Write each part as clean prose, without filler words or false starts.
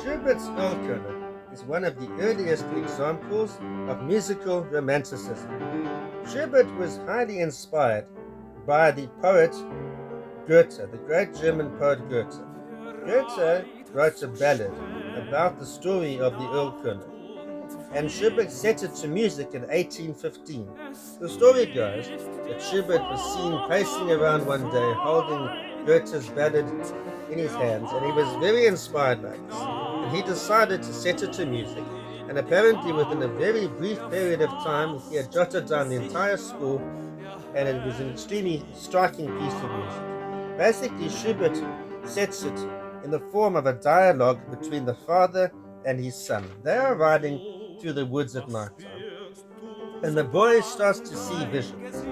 Schubert's Erlkonig is one of the earliest examples of musical romanticism. Schubert was highly inspired by the poet Goethe, the great German poet Goethe. Goethe wrote a ballad about the story of the Erlkonig, and Schubert set it to music in 1815. The story goes that Schubert was seen pacing around one day holding Goethe's ballad in his hands, and he was very inspired by this. And he decided to set it to music, and apparently within a very brief period of time, he had jotted down the entire score, and it was an extremely striking piece of music. Basically, Schubert sets it in the form of a dialogue between the father and his son. They are riding through the woods at night time, and the boy starts to see visions.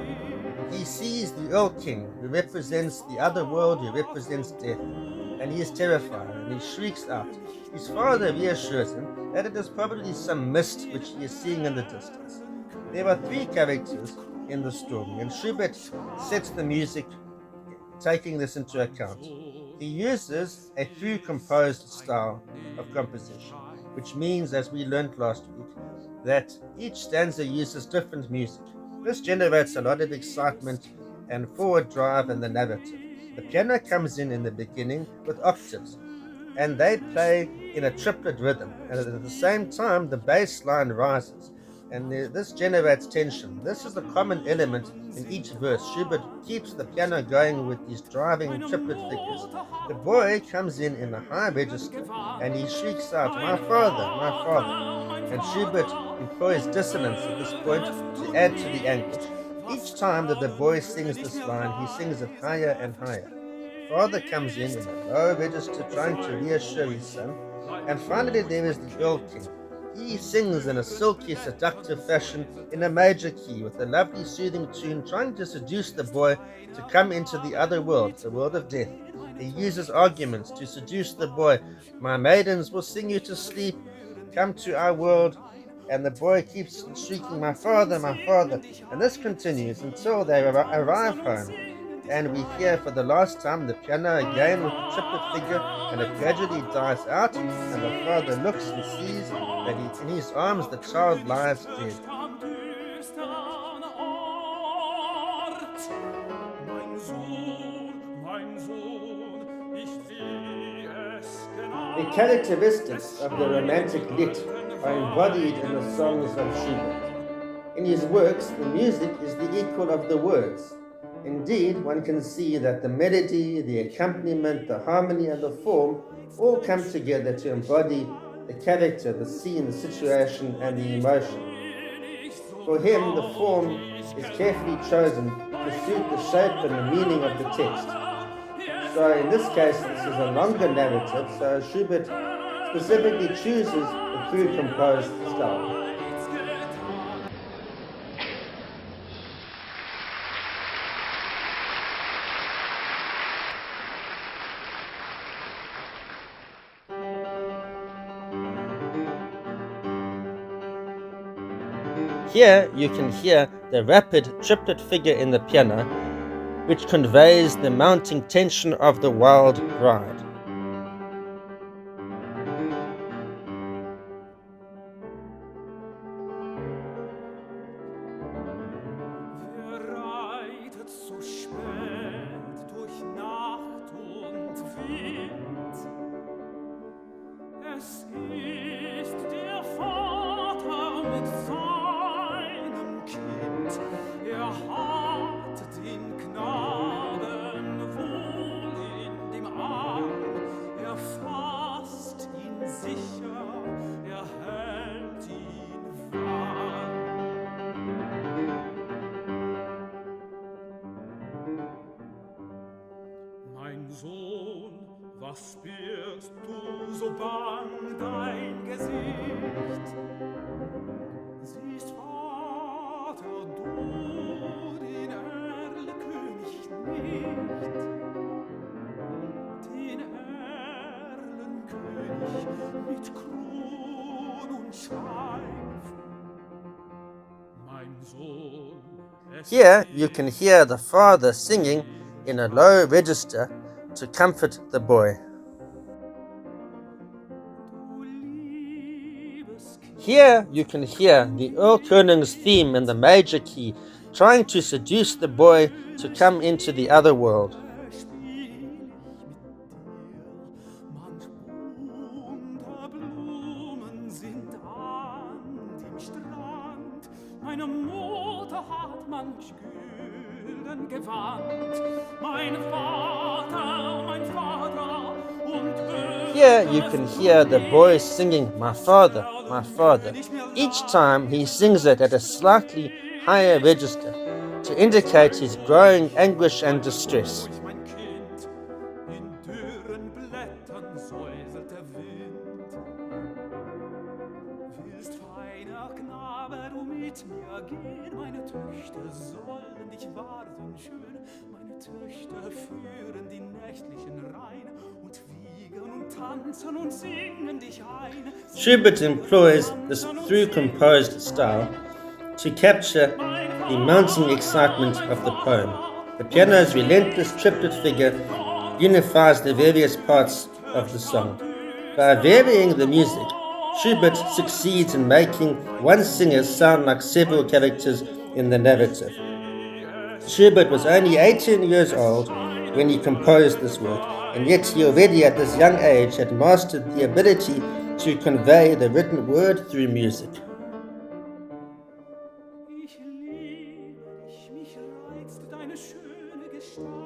He sees the Earl King, who represents the other world, who represents death, and he is terrified, and he shrieks out. His father reassures him that it is probably some mist which he is seeing in the distance. There are three characters in the story, and Schubert sets the music taking this into account. He uses a through-composed style of composition, which means, as we learned last week, that each stanza uses different music. This generates a lot of excitement and forward drive in the narrative. The piano comes in the beginning with octaves, and they play in a triplet rhythm, and at the same time the bass line rises, and this generates tension. This is a common element in each verse. Schubert keeps the piano going with these driving triplet figures. The boy comes in a high register, and he shrieks out, "My father, my father," and Schubert employs dissonance at this point to add to the anguish. Each time that the boy sings this line, he sings it higher and higher. Father comes in a low register trying to reassure his son, and finally there is the Earl King. He sings in a silky, seductive fashion in a major key with a lovely, soothing tune, trying to seduce the boy to come into the other world, the world of death. He uses arguments to seduce the boy. "My maidens will sing you to sleep. Come to our world." And the boy keeps shrieking, "My father, my father." And this continues until they arrive home. And we hear for the last time the piano again with the triplet figure, and it gradually dies out, and the father looks and sees that in his arms the child lies dead. The characteristics of the romantic Lied are embodied in the songs of Schubert. In his works, the music is the equal of the words. Indeed, one can see that the melody, the accompaniment, the harmony, and the form all come together to embody the character, the scene, the situation, and the emotion. For him, the form is carefully chosen to suit the shape and the meaning of the text. So in this case, this is a longer narrative, so Schubert specifically chooses the through-composed style. Here you can hear the rapid triplet figure in the piano, which conveys the mounting tension of the wild ride. Sohn, was birgst du so bang dein Gesicht? Siehst, Vater, du den Erlkönig nicht, den Erlenkönig mit Kron und Schweif. Mein Sohn, here you can hear the father singing in a low register to comfort the boy. Here you can hear the Erlkonig's theme in the major key, trying to seduce the boy to come into the other world. Meine Mutter hat manch gülden gewandt, mein Vater, und Here you can hear the boy singing, "My father, my father." Each time he sings it at a slightly higher register to indicate his growing anguish and distress. mein Kind, in dürren Blättern säuselt der Wind. Willst feiner Knabe du mit mir gehen, meine Töchter sollen dich warten schön, meine Töchter führen die nächtlichen Reihen und wiegen und tanzen und singen dich ein. Schubert employs this through-composed style to capture the mounting excitement of the poem. The piano's relentless triplet figure unifies the various parts of the song. By varying the music, Schubert succeeds in making one singer sound like several characters in the narrative. Schubert was only 18 years old when he composed this work, and yet he already at this young age had mastered the ability to convey the written word through music. Ich liebe dich, mich reizt deine schöne Gestalt.